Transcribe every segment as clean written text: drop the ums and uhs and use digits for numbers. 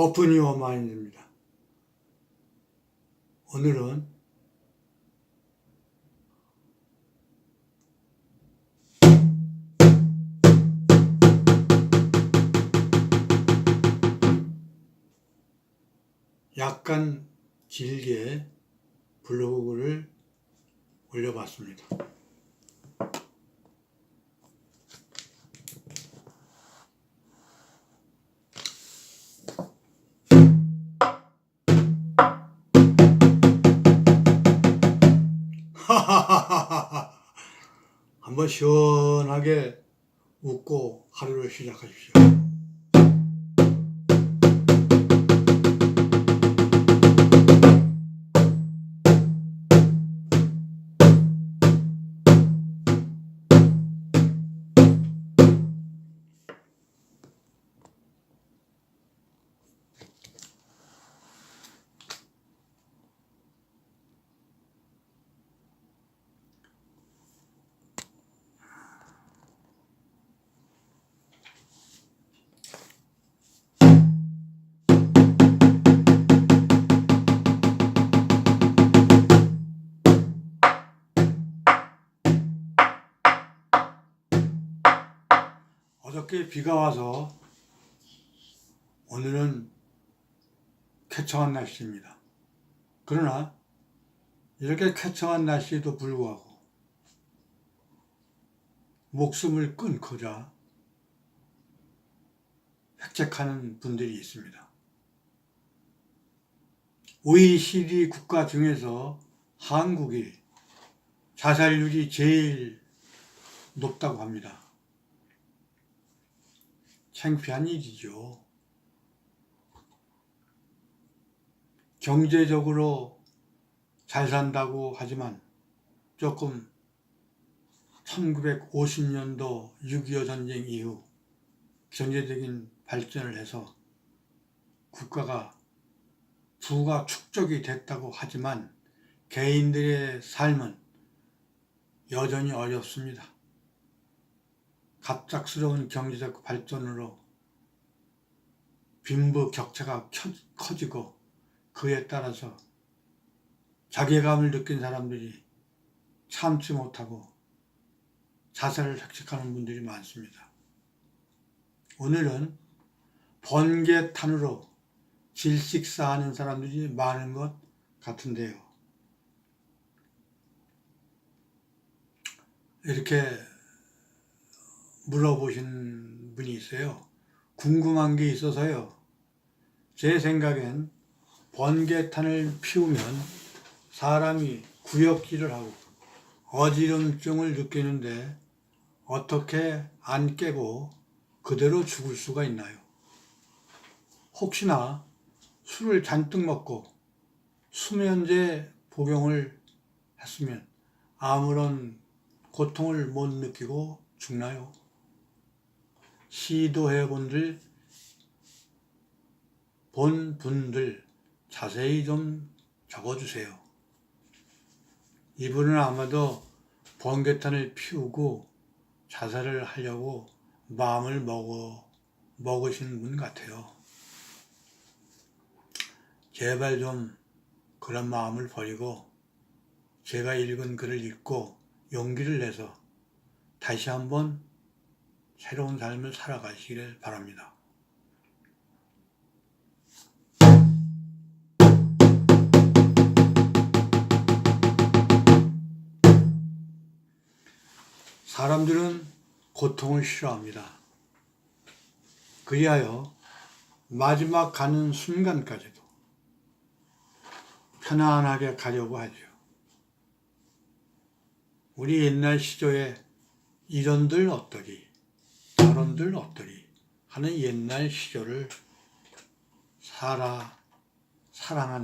오픈 유어 마인드입니다. 오늘은 약간 길게 블로그를 올려봤습니다. 한번 시원하게 웃고 하루를 시작하십시오. 어저께 비가 와서 오늘은 쾌청한 날씨입니다. 그러나 이렇게 쾌청한 날씨에도 불구하고 목숨을 끊고자 획책하는 분들이 있습니다. OECD 국가 중에서 한국이 자살률이 제일 높다고 합니다. 창피한 일이죠. 경제적으로 잘 산다고 하지만 조금 1950년도 6.25 전쟁 이후 경제적인 발전을 해서 국가가 부가 축적이 됐다고 하지만 개인들의 삶은 여전히 어렵습니다. 갑작스러운 경제적 발전으로 빈부격차가 커지고 그에 따라서 자괴감을 느낀 사람들이 참지 못하고 자살을 획책하는 분들이 많습니다. 오늘은 번개탄으로 질식사하는 사람들이 많은 것 같은데요. 이렇게 물어보신 분이 있어요. 궁금한 게 있어서요. 제 생각엔 번개탄을 피우면 사람이 구역질을 하고 어지럼증을 느끼는데 어떻게 안 깨고 그대로 죽을 수가 있나요? 혹시나 술을 잔뜩 먹고 수면제 복용을 했으면 아무런 고통을 못 느끼고 죽나요? 시도해 본 분들 자세히 좀 적어주세요. 이분은 아마도 번개탄을 피우고 자살을 하려고 마음을 먹으신 분 같아요. 제발 좀 그런 마음을 버리고 제가 읽은 글을 읽고 용기를 내서 다시 한번 새로운 삶을 살아가시길 바랍니다. 사람들은 고통을 싫어합니다. 그리하여 마지막 가는 순간까지도 편안하게 가려고 하죠. 우리 옛날 시조에 이런들 어떠리 저런들 어떠리 하는 옛날 시조를 사랑하는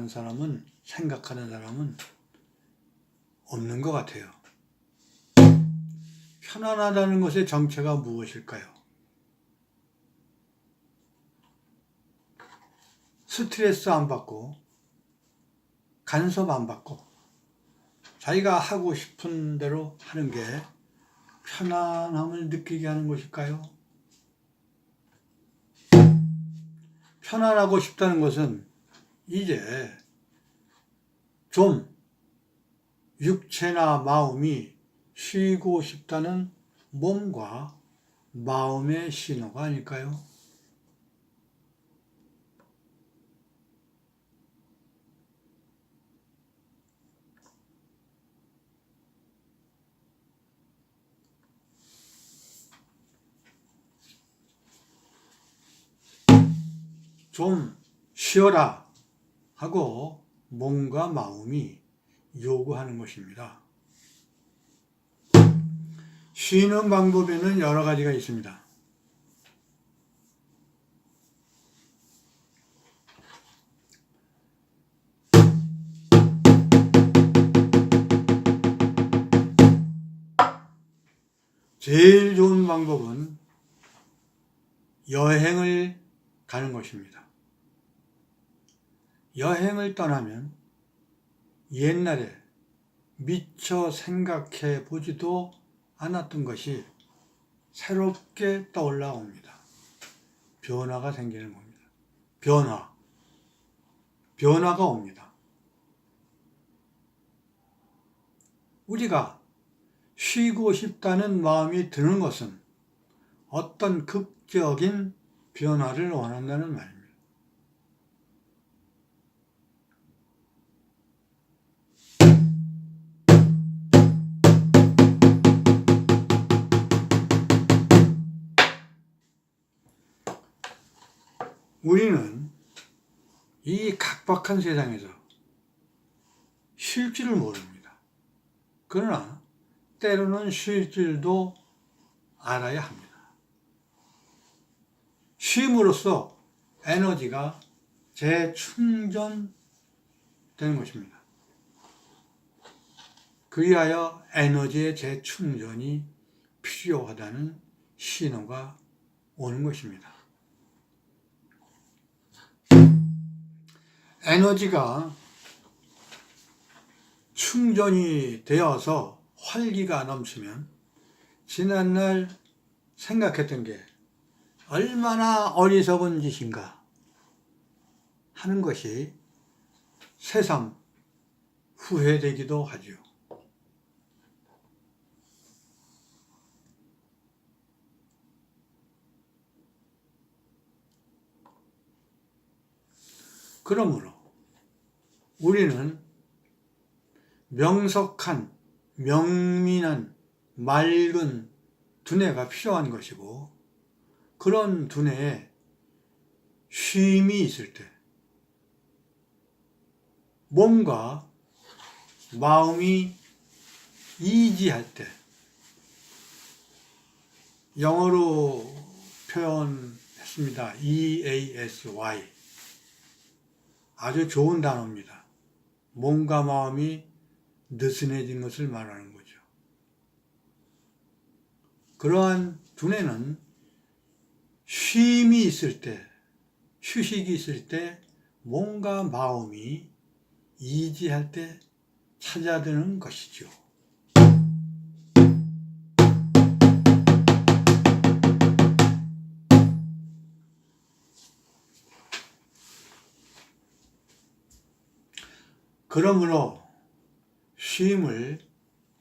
사람은, 생각하는 사람은 없는 것 같아요. 편안하다는 것의 정체가 무엇일까요? 스트레스 안 받고 간섭 안 받고 자기가 하고 싶은 대로 하는 게 편안함을 느끼게 하는 것일까요? 편안하고 싶다는 것은 이제 좀 육체나 마음이 쉬고 싶다는 몸과 마음의 신호가 아닐까요? 좀 쉬어라 하고 몸과 마음이 요구하는 것입니다. 쉬는 방법에는 여러 가지가 있습니다. 제일 좋은 방법은 여행을 가는 것입니다. 여행을 떠나면 옛날에 미처 생각해 보지도 않았던 것이 새롭게 떠올라옵니다. 변화가 생기는 겁니다. 변화가 옵니다. 우리가 쉬고 싶다는 마음이 드는 것은 어떤 극적인 변화를 원한다는 말입니다. 우리는 이 각박한 세상에서 쉴 줄을 모릅니다. 그러나 때로는 쉴 줄도 알아야 합니다. 쉼으로써 에너지가 재충전되는 것입니다. 그리하여 에너지의 재충전이 필요하다는 신호가 오는 것입니다. 에너지가 충전이 되어서 활기가 넘치면 지난날 생각했던 게 얼마나 어리석은 짓인가 하는 것이 새삼 후회되기도 하죠. 그러므로 우리는 명석한, 명민한, 맑은 두뇌가 필요한 것이고, 그런 두뇌에 쉼이 있을 때, 몸과 마음이 이지할 때, 영어로 표현했습니다. EASY. 아주 좋은 단어입니다. 몸과 마음이 느슨해진 것을 말하는 거죠. 그러한 두뇌는 쉼이 있을 때, 휴식이 있을 때, 몸과 마음이 이지할 때 찾아드는 것이죠. 그러므로 쉼을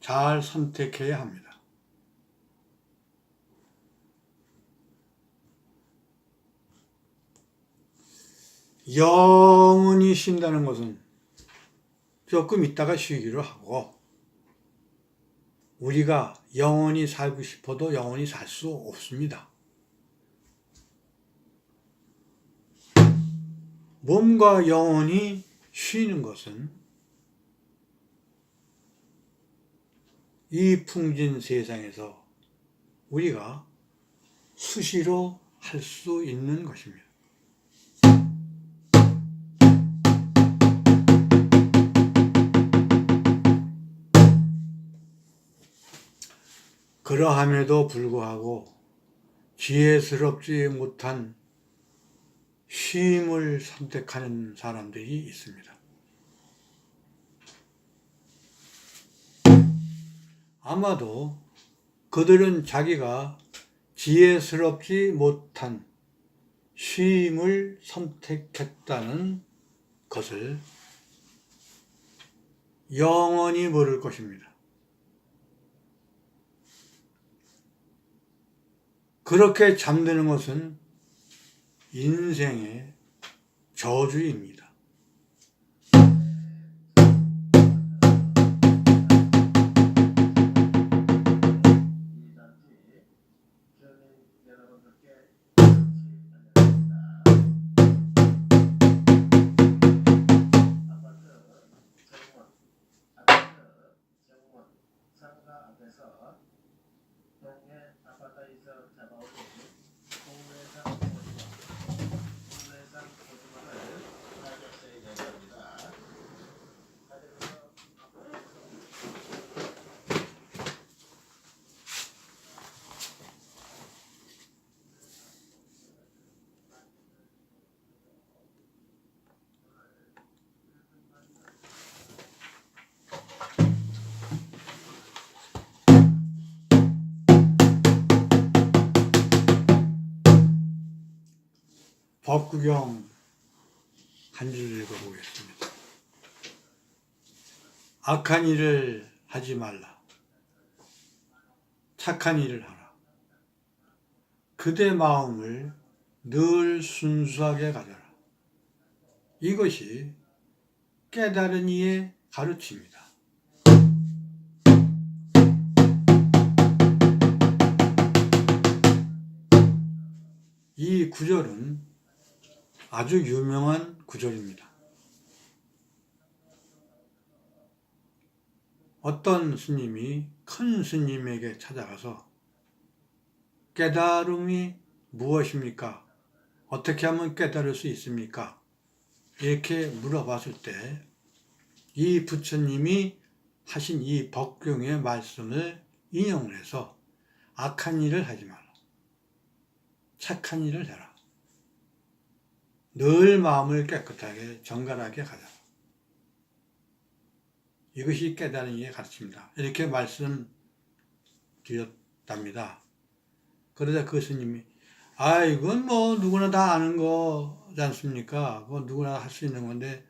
잘 선택해야 합니다. 영원히 쉰다는 것은 조금 있다가 쉬기로 하고, 우리가 영원히 살고 싶어도 영원히 살 수 없습니다. 몸과 영혼이 쉬는 것은 이 풍진 세상에서 우리가 수시로 할 수 있는 것입니다. 그러함에도 불구하고 지혜스럽지 못한 쉼을 선택하는 사람들이 있습니다. 아마도 그들은 자기가 지혜스럽지 못한 쉼을 선택했다는 것을 영원히 모를 것입니다. 그렇게 잠드는 것은 인생의 저주입니다. 법구경 한 줄 읽어보겠습니다. 악한 일을 하지 말라. 착한 일을 하라. 그대 마음을 늘 순수하게 가져라. 이것이 깨달은 이의 가르침이다. 이 구절은 아주 유명한 구절입니다. 어떤 스님이 큰 스님에게 찾아가서 깨달음이 무엇입니까? 어떻게 하면 깨달을 수 있습니까? 이렇게 물어봤을 때 이 부처님이 하신 이 법경의 말씀을 인용을 해서 악한 일을 하지 마라. 착한 일을 해라. 늘 마음을 깨끗하게 정갈하게 가져라. 이것이 깨달은 이의 가르침이다. 이렇게 말씀드렸답니다. 그러자 그 스님이 이건 뭐 누구나 다 아는 거지 않습니까? 그거 누구나 할 수 있는 건데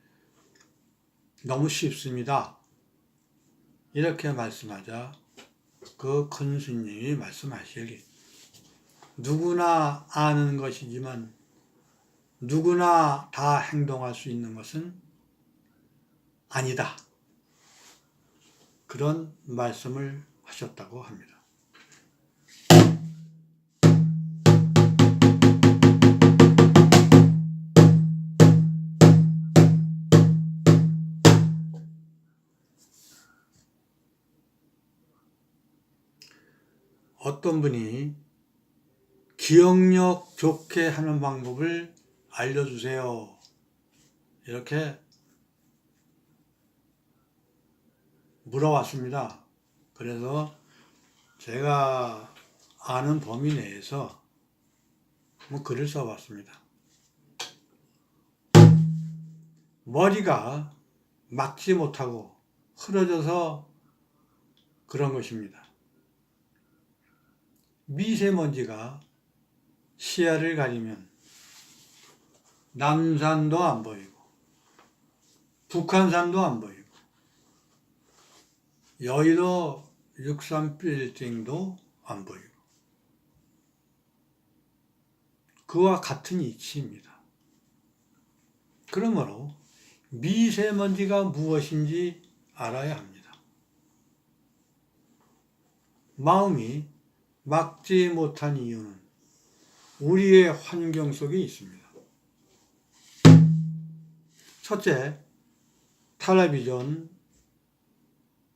너무 쉽습니다. 이렇게 말씀하자 그 큰 스님이 말씀하시길 누구나 아는 것이지만 누구나 다 행동할 수 있는 것은 아니다. 그런 말씀을 하셨다고 합니다. 어떤 분이 기억력 좋게 하는 방법을 알려주세요. 이렇게 물어왔습니다. 그래서 제가 아는 범위 내에서 글을 써봤습니다. 머리가 막지 못하고 흐려져서 그런 것입니다. 미세먼지가 시야를 가리면 남산도 안 보이고 북한산도 안 보이고 여의도 63빌딩도 안 보이고 그와 같은 이치입니다. 그러므로 미세먼지가 무엇인지 알아야 합니다. 마음이 막지 못한 이유는 우리의 환경 속에 있습니다. 첫째, 텔레비전,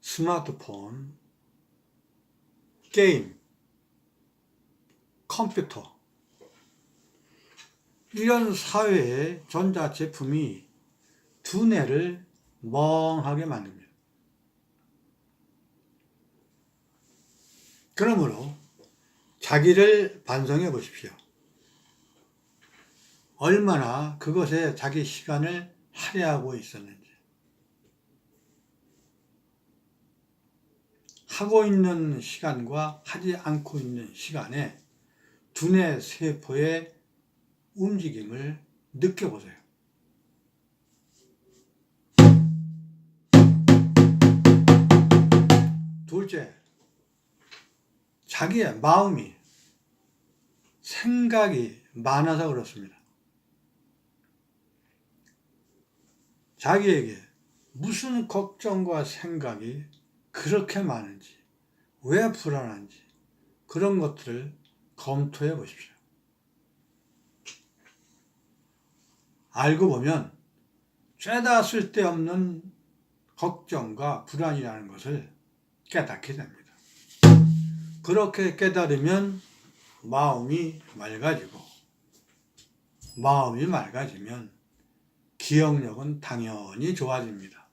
스마트폰, 게임, 컴퓨터 이런 사회의 전자제품이 두뇌를 멍하게 만듭니다. 그러므로 자기를 반성해 보십시오. 얼마나 그것에 자기 시간을 할애하고 있었는지. 하고 있는 시간과 하지 않고 있는 시간에 두뇌 세포의 움직임을 느껴보세요. 둘째, 자기의 마음이, 생각이 많아서 그렇습니다. 자기에게 무슨 걱정과 생각이 그렇게 많은지, 왜 불안한지, 그런 것들을 검토해 보십시오. 알고 보면 죄다 쓸데없는 걱정과 불안이라는 것을 깨닫게 됩니다. 그렇게 깨달으면 마음이 맑아지면 기억력은 당연히 좋아집니다.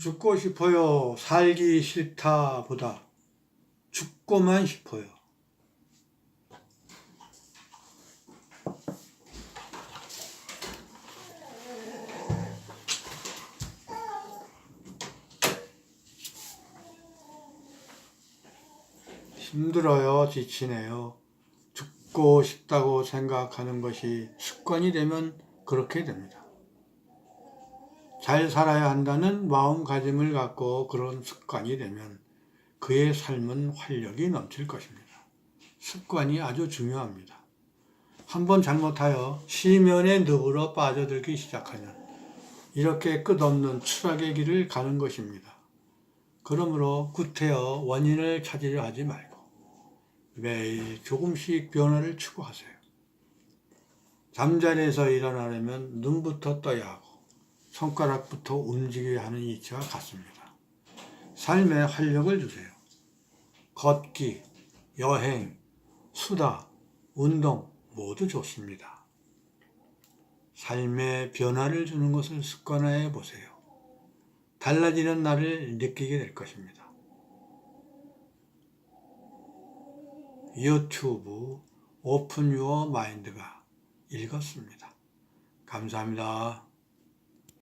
죽고 싶어요. 살기 싫다 보다 죽고만 싶어요. 힘들어요. 지치네요. 죽고 싶다고 생각하는 것이 습관이 되면 그렇게 됩니다. 잘 살아야 한다는 마음가짐을 갖고 그런 습관이 되면 그의 삶은 활력이 넘칠 것입니다. 습관이 아주 중요합니다. 한번 잘못하여 시면의 늪으로 빠져들기 시작하면 이렇게 끝없는 추락의 길을 가는 것입니다. 그러므로 구태여 원인을 찾으려 하지 말고 매일 조금씩 변화를 추구하세요. 잠자리에서 일어나려면 눈부터 떠야 하고 손가락부터 움직여야 하는 이치와 같습니다. 삶에 활력을 주세요. 걷기, 여행, 수다, 운동 모두 좋습니다. 삶에 변화를 주는 것을 습관화해 보세요. 달라지는 나를 느끼게 될 것입니다. 유튜브 오픈 유어 마인드가 읽었습니다. 감사합니다.